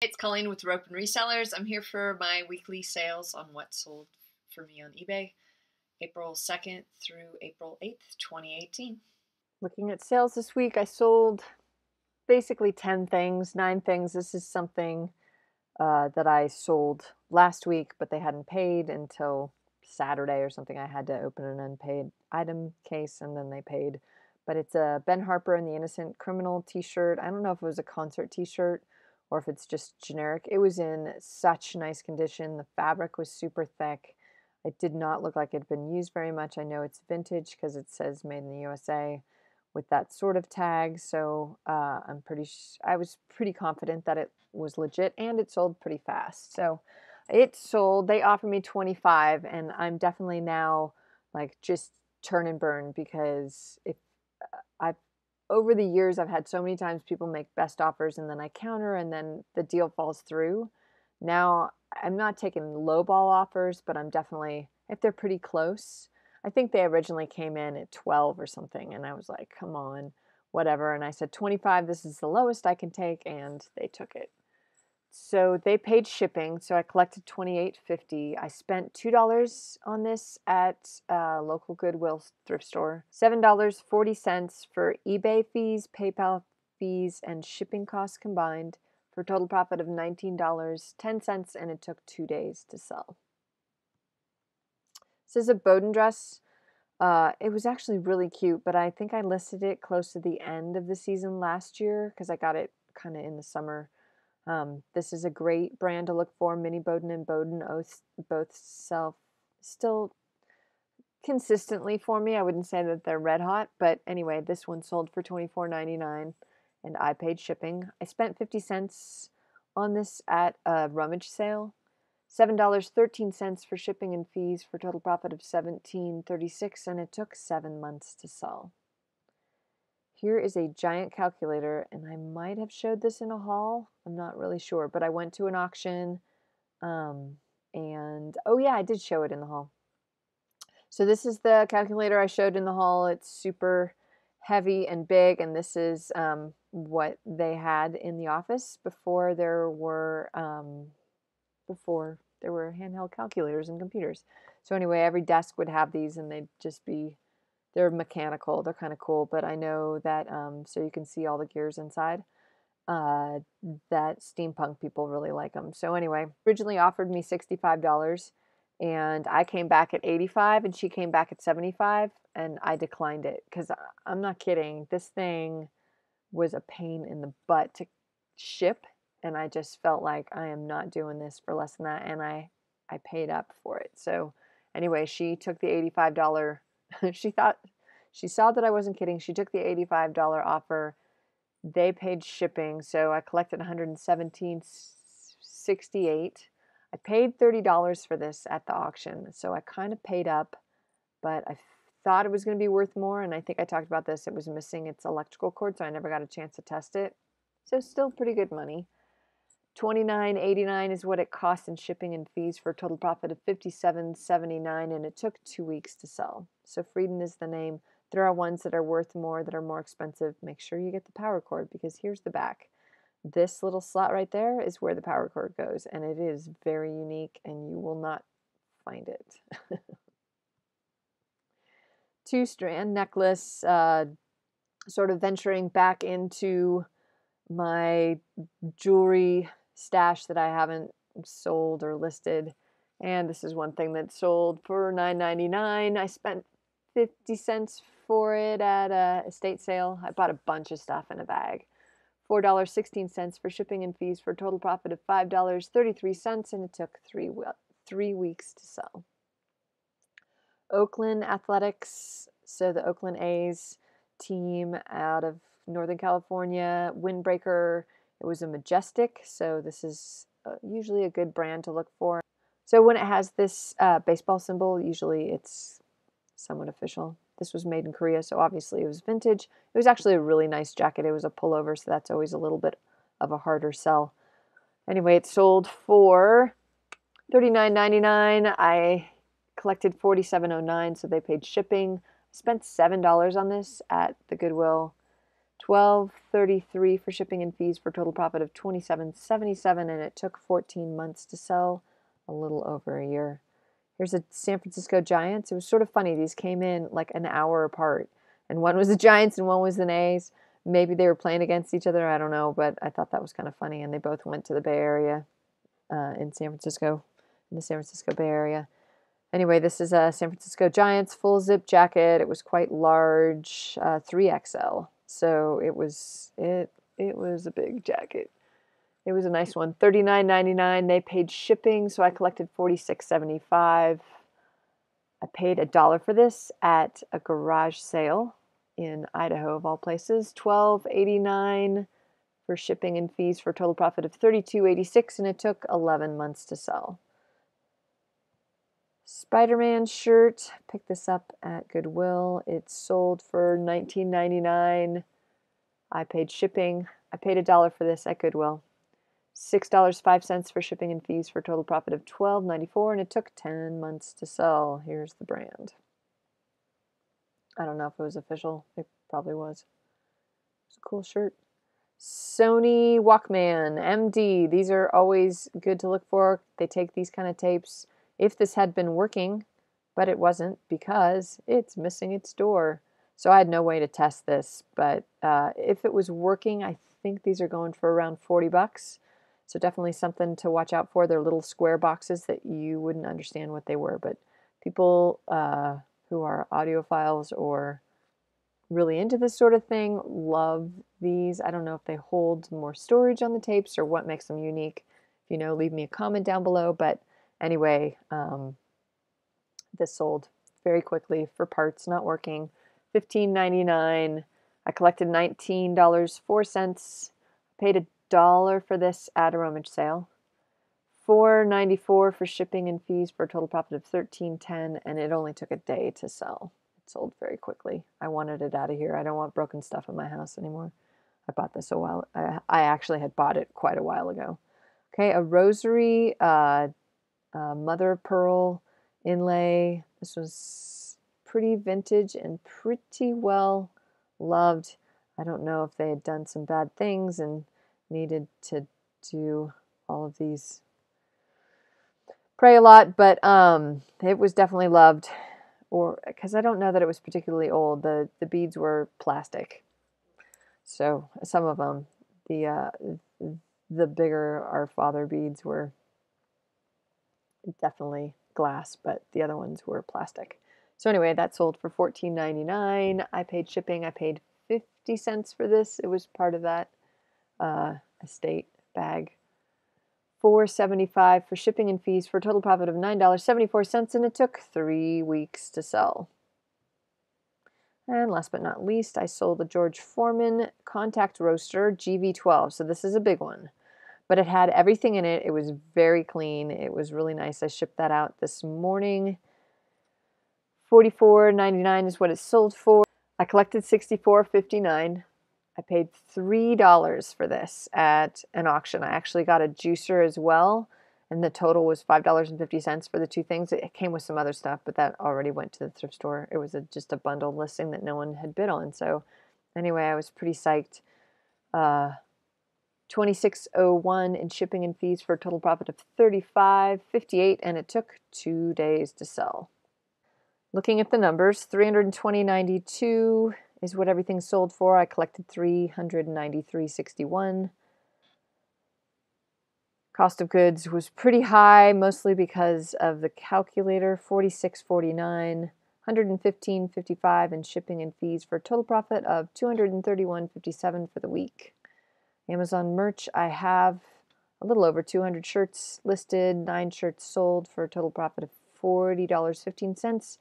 It's Colleen with Rope and Resellers. I'm here for my weekly sales on what sold for me on eBay, April 2nd through April 8th, 2018. Looking at sales this week, I sold basically 10 things, 9 things. This is something that I sold last week, but they hadn't paid until Saturday or something. I had to open an unpaid item case and then they paid. But it's a Ben Harper and the Innocent Criminal t-shirt. I don't know if it was a concert t-shirt or if it's just generic. It was in such nice condition. The fabric was super thick. It did not look like it had been used very much. I know it's vintage because it says made in the USA with that sort of tag. So I was pretty confident that it was legit, and it sold pretty fast. So it sold. They offered me 25, and I'm definitely now like just turn and burn, because if I've over the years, I've had so many times people make best offers and then I counter and then the deal falls through. Now, I'm not taking lowball offers, but I'm definitely, if they're pretty close, I think they originally came in at 12 or something, and I was like, come on, whatever. And I said, 25, this is the lowest I can take, and they took it. So they paid shipping, so I collected $28.50. I spent $2 on this at a local Goodwill thrift store. $7.40 for eBay fees, PayPal fees, and shipping costs combined, for a total profit of $19.10, and it took 2 days to sell. This is a Bowden dress. It was actually really cute, but I think I listed it close to the end of the season last year because I got it kind of in the summer. This is a great brand to look for. Mini Bowden and Bowden both sell still consistently for me. I wouldn't say that they're red hot, but anyway, this one sold for $24.99 and I paid shipping. I spent 50 cents on this at a rummage sale. $7.13 for shipping and fees, for a total profit of $17.36, and it took 7 months to sell. Here is a giant calculator, and I might have showed this in a haul. I'm not really sure, but I went to an auction, and oh yeah, I did show it in the haul. So this is the calculator I showed in the haul. It's super heavy and big, and this is what they had in the office before there were handheld calculators and computers. So anyway, every desk would have these, and they'd just be, they're mechanical. They're kind of cool, but I know that, so you can see all the gears inside, that steampunk people really like them. So anyway, originally offered me $65, and I came back at $85, and she came back at $75, and I declined it because I'm not kidding. This thing was a pain in the butt to ship, and I just felt like I am not doing this for less than that, and I paid up for it. So anyway, she took the $85. She saw that I wasn't kidding. She took the $85 offer. They paid shipping, so I collected $117.68. I paid $30 for this at the auction, so I kind of paid up, but I thought it was going to be worth more, and I think I talked about this. It was missing its electrical cord, so I never got a chance to test it. So still pretty good money. $29.89 is what it cost in shipping and fees, for a total profit of $57.79, and it took 2 weeks to sell. So Frieden is the name. There are ones that are worth more, that are more expensive. Make sure you get the power cord, because here's the back. This little slot right there is where the power cord goes, and it is very unique, and you will not find it. 2 Strand Necklace, sort of venturing back into my jewelry stash that I haven't sold or listed. And this is one thing that sold for $9.99. I spent 50 cents for it at a estate sale. I bought a bunch of stuff in a bag. $4.16 for shipping and fees, for a total profit of $5.33, and it took 3 weeks to sell. Oakland Athletics, so the Oakland A's team out of Northern California, Windbreaker. It was a Majestic, so this is usually a good brand to look for. So when it has this baseball symbol, usually it's somewhat official. This was made in Korea, so obviously it was vintage. It was actually a really nice jacket. It was a pullover, so that's always a little bit of a harder sell. Anyway, it sold for $39.99. I collected $47.09, so they paid shipping. I spent $7 on this at the Goodwill $12.33 for shipping and fees for a total profit of $27.77, and it took 14 months to sell, a little over a year. Here's a San Francisco Giants. It was sort of funny. These came in like an hour apart, and one was the Giants and one was the A's. Maybe they were playing against each other. I don't know, but I thought that was kind of funny, and they both went to the Bay Area in San Francisco, in the San Francisco Bay Area. Anyway, this is a San Francisco Giants full zip jacket. It was quite large, 3XL. So it was a big jacket. It was a nice one. $39.99. They paid shipping, so I collected $46.75. I paid $1 for this at a garage sale in Idaho, of all places. $12.89 for shipping and fees for a total profit of $32.86, and it took 11 months to sell. SpiderMan Shirt. Picked this up at Goodwill. It sold for $19.99. I paid shipping. I paid $1 for this at Goodwill. $6.05 for shipping and fees for a total profit of $12.94, and it took 10 months to sell. Here's the brand. I don't know if it was official. It probably was. It's a cool shirt. Sony Walkman MD. These are always good to look for. They take these kind of tapes. If this had been working, but it wasn't because it's missing its door. So I had no way to test this, but if it was working, I think these are going for around $40. So definitely something to watch out for. They're little square boxes that you wouldn't understand what they were, but people who are audiophiles or really into this sort of thing love these. I don't know if they hold more storage on the tapes or what makes them unique. If you know, leave me a comment down below. But anyway, this sold very quickly for parts not working. $15.99. I collected $19.04. Paid $1 for this at a rummage sale. $4.94 for shipping and fees for a total profit of $13.10, and it only took a day to sell. It sold very quickly. I wanted it out of here. I don't want broken stuff in my house anymore. I bought this a while. I actually had bought it quite a while ago. Okay, a rosary, mother of pearl inlay. This was pretty vintage and pretty well loved. I don't know if they had done some bad things and needed to do all of these. Pray a lot, but it was definitely loved, or because I don't know that it was particularly old. The beads were plastic, so some of them, the bigger Our Father beads were definitely glass, but the other ones were plastic. So anyway, that sold for $14.99. I paid shipping. I paid 50 cents for this. It was part of that estate bag. $4.75 for shipping and fees for a total profit of $9.74, and it took 3 weeks to sell. And last but not least, I sold the George Foreman Contact Roaster GV12. So this is a big one, but it had everything in it. It was very clean. It was really nice. I shipped that out this morning. $44.99 is what it sold for. I collected $64.59. I paid $3 for this at an auction. I actually got a juicer as well, and the total was $5.50 for the two things. It came with some other stuff, but that already went to the thrift store. It was just a bundled listing that no one had bid on. So anyway, I was pretty psyched. $26.01 in shipping and fees for a total profit of $35.58, and it took 2 days to sell. Looking at the numbers, $320.92 is what everything sold for. I collected $393.61. Cost of goods was pretty high, mostly because of the calculator. $46.49, $115.55 in shipping and fees for a total profit of $231.57 for the week. Amazon merch, I have a little over 200 shirts listed, 9 shirts sold for a total profit of $40.15.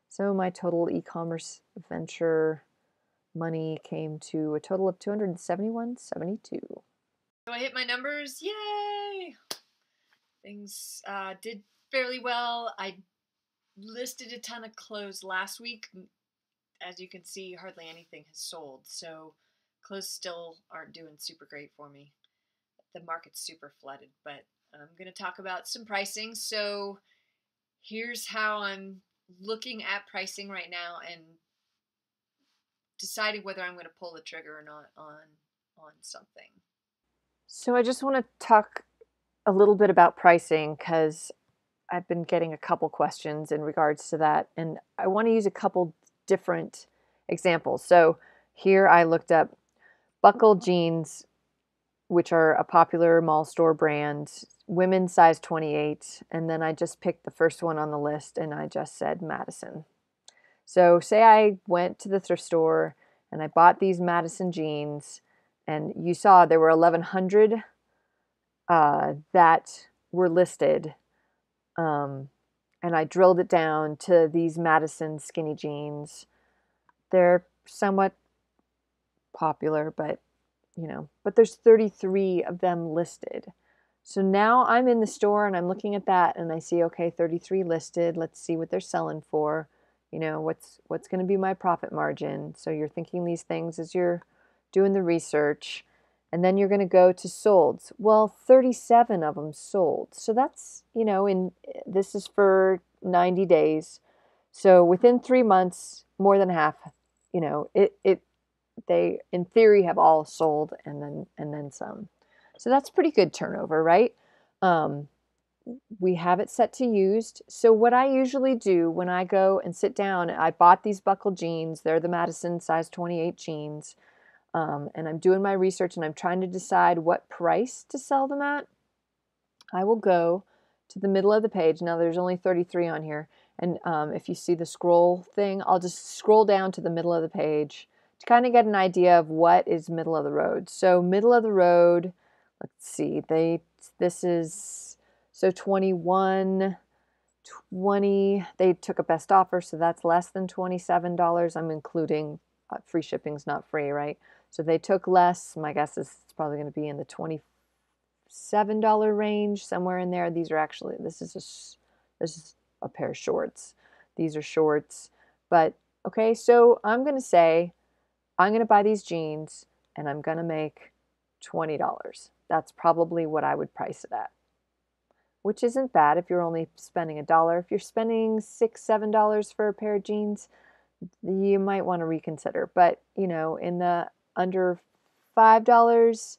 So my total e-commerce venture money came to a total of $271.72. So I hit my numbers. Yay! Things did fairly well. I listed a ton of clothes last week. As you can see, hardly anything has sold. So clothes still aren't doing super great for me. The market's super flooded, but I'm going to talk about some pricing. So here's how I'm looking at pricing right now, and deciding whether I'm going to pull the trigger or not on something. So I just want to talk a little bit about pricing because I've been getting a couple questions in regards to that, and I want to use a couple different examples. So here I looked up buckle jeans, which are a popular mall store brand, women's size 28, and then I just picked the first one on the list and I just said Madison. So say I went to the thrift store and I bought these Madison jeans, and you saw there were 1,100 that were listed. And I drilled it down to these Madison skinny jeans. They're somewhat popular, but there's 33 of them listed. So now I'm in the store and I'm looking at that and I see, okay, 33 listed. Let's see what they're selling for. What's going to be my profit margin? So you're thinking these things as you're doing the research. And then you're going to go to solds. Well, 37 of them sold. So that's, this is for 90 days. So within 3 months, more than half, they in theory have all sold and then some. So that's pretty good turnover, right? We have it set to used. So what I usually do when I go and sit down, I bought these buckle jeans. They're the Madison size 28 jeans. And I'm doing my research and I'm trying to decide what price to sell them at. I will go to the middle of the page. Now there's only 33 on here. And if you see the scroll thing, I'll just scroll down to the middle of the page to kind of get an idea of what is middle of the road. So middle of the road, let's see, this is, so 21, 20, they took a best offer, so that's less than $27. I'm including free shipping's not free, right? So they took less. My guess is it's probably going to be in the $27 range, somewhere in there. These are actually, this is a pair of shorts. These are shorts. But okay, so I'm going to say I'm going to buy these jeans and I'm going to make $20. That's probably what I would price it at, which isn't bad if you're only spending $1. If you're spending $6, $7 for a pair of jeans, you might want to reconsider. But, in the under $5,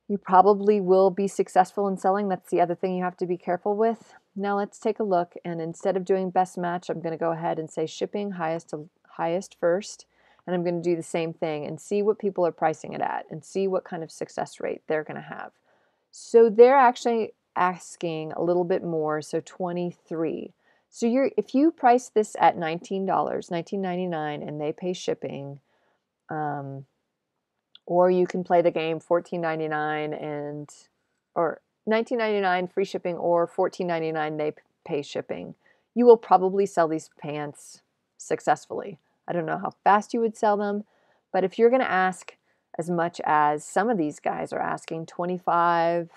you probably will be successful in selling. That's the other thing you have to be careful with. Now let's take a look. And instead of doing best match, I'm going to go ahead and say shipping highest to highest first. And I'm going to do the same thing and see what people are pricing it at and see what kind of success rate they're going to have. So they're actually asking a little bit more, so 23. So if you price this at $19, $19.99, and they pay shipping, or you can play the game $14.99 or $19.99 free shipping, or $14.99 they pay shipping, you will probably sell these pants successfully. I don't know how fast you would sell them, but if you're going to ask as much as some of these guys are asking, $25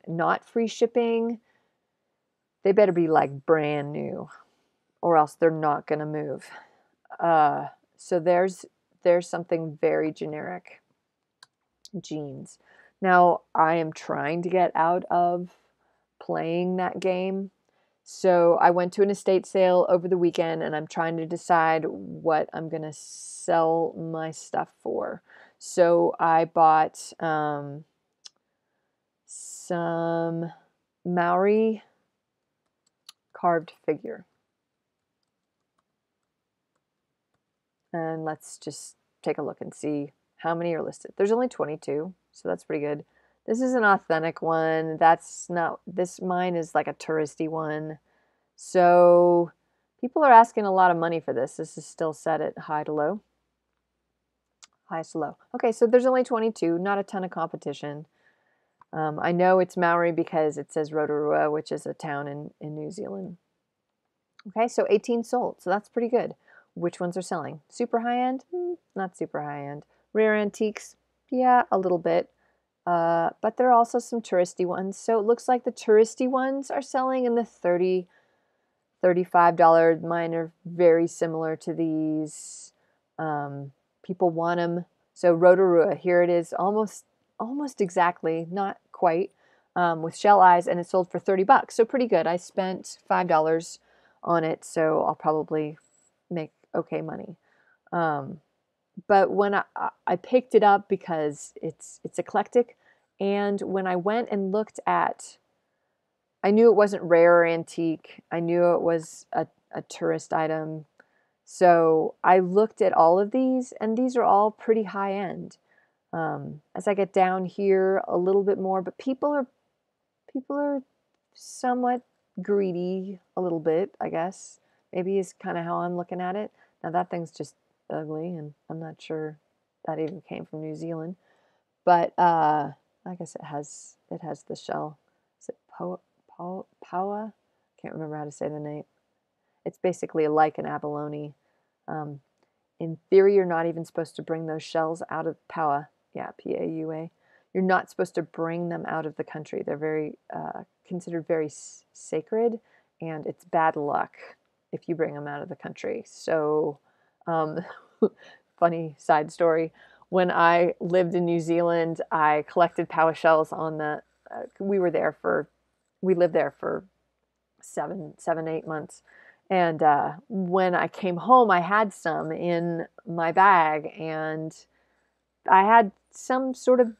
not free shipping, they better be like brand new or else they're not going to move. So there's something very generic. Jeans. Now I am trying to get out of playing that game. So I went to an estate sale over the weekend and I'm trying to decide what I'm going to sell my stuff for. So I bought some Maori carved figure. And let's just take a look and see how many are listed. There's only 22, so that's pretty good. This is an authentic one. That's not, mine is like a touristy one. So people are asking a lot of money for this. This is still set at high to low. Highest to low. Okay, so there's only 22, not a ton of competition. I know it's Maori because it says Rotorua, which is a town in New Zealand. Okay, so 18 sold, so that's pretty good. Which ones are selling? Super high-end? Not super high-end. Rare antiques? Yeah, a little bit. But there are also some touristy ones. So it looks like the touristy ones are selling in the $30, $35. Mine are very similar to these. People want them. So Rotorua, here it is, almost exactly, not quite, with shell eyes, and it sold for $30. So pretty good. I spent $5 on it, so I'll probably make okay money. But when I picked it up because it's eclectic, and when I went and looked at, I knew it wasn't rare or antique. I knew it was a tourist item. So I looked at all of these, and these are all pretty high end. As I get down here a little bit more, but people are somewhat greedy a little bit, I guess. Maybe is kind of how I'm looking at it. Now that thing's just ugly, and I'm not sure that even came from New Zealand. But I guess it has the shell. Is it Poa? Can't remember how to say the name. It's basically like an abalone. In theory, you're not even supposed to bring those shells out of Poa. Yeah, Paua. You're not supposed to bring them out of the country. They're very considered very sacred, and it's bad luck if you bring them out of the country. So, funny side story. When I lived in New Zealand, I collected Poa shells on the. We lived there for 8 months. And when I came home, I had some in my bag, and I had some sort of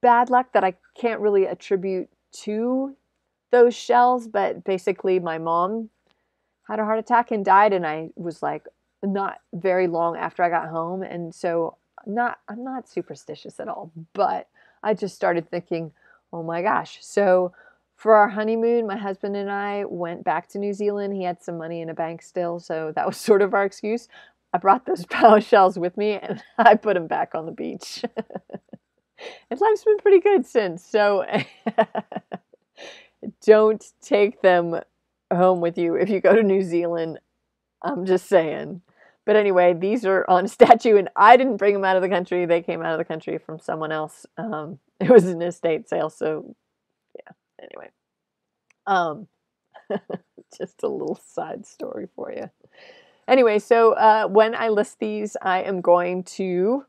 bad luck that I can't really attribute to those shells, but basically my mom had a heart attack and died, and I was like not very long after I got home, and so I'm not superstitious at all, but I just started thinking, oh my gosh. So for our honeymoon, my husband and I went back to New Zealand. He had some money in a bank still, so that was sort of our excuse. I brought those Power shells with me, and I put them back on the beach. And life's been pretty good since, so don't take them home with you if you go to New Zealand. I'm just saying. But anyway, these are on a statue, and I didn't bring them out of the country. They came out of the country from someone else. It was an estate sale, so yeah. Anyway, just a little side story for you. Anyway, so when I list these, I am going to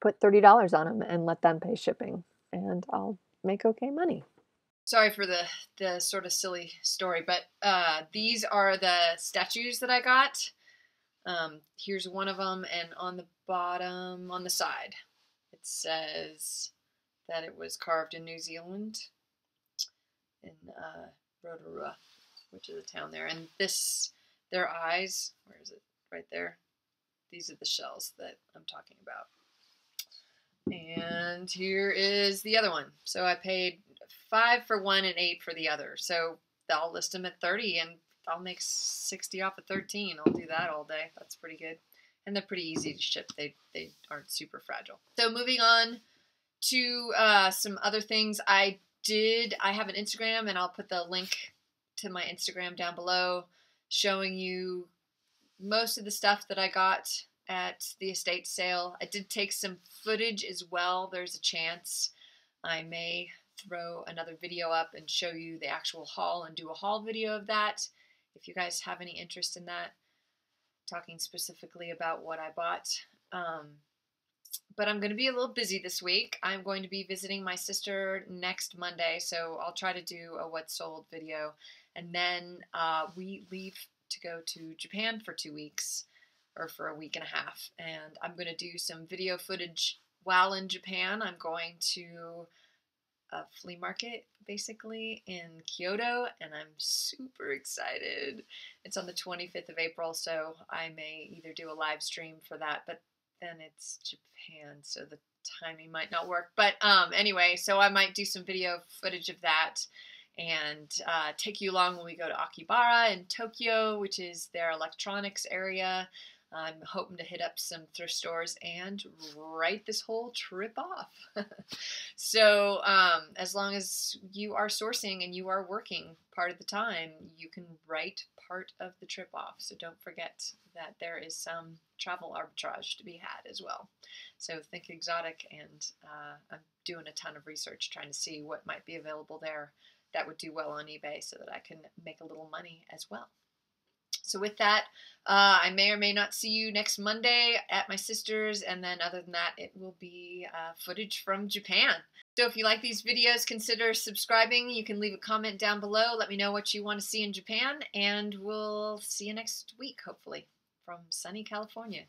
put $30 on them and let them pay shipping, and I'll make okay money. Sorry for the sort of silly story, but these are the statues that I got. Here's one of them, and on the bottom, on the side, it says that it was carved in New Zealand, in Rotorua, which is a town there. And their eyes, where is it? Right there. These are the shells that I'm talking about. And here is the other one. So I paid $5 for one and $8 for the other. So I'll list them at 30, and I'll make 60 off of 13. I'll do that all day. That's pretty good. And they're pretty easy to ship. They aren't super fragile. So moving on to some other things. I have an Instagram, and I'll put the link to my Instagram down below, showing you most of the stuff that I got at the estate sale. I did take some footage as well. There's a chance I may throw another video up and show you the actual haul and do a haul video of that, if you guys have any interest in that, talking specifically about what I bought. But I'm going to be a little busy this week. I'm going to be visiting my sister next Monday, so I'll try to do a what sold video. And then we leave to go to Japan for 2 weeks, or for a week and a half. And I'm going to do some video footage while in Japan. I'm going to a flea market, basically, in Kyoto, and I'm super excited. It's on the 25th of April, so I may either do a live stream for that, but then it's Japan, so the timing might not work. But anyway, so I might do some video footage of that, and take you along when we go to Akihabara in Tokyo, which is their electronics area. I'm hoping to hit up some thrift stores and write this whole trip off. So as long as you are sourcing and you are working part of the time, you can write part of the trip off. So don't forget that there is some travel arbitrage to be had as well. So think exotic, and I'm doing a ton of research trying to see what might be available there that would do well on eBay so that I can make a little money as well. So with that, I may or may not see you next Monday at my sister's, and then other than that, it will be footage from Japan. So if you like these videos, consider subscribing. You can leave a comment down below. Let me know what you want to see in Japan, and we'll see you next week, hopefully. from sunny California.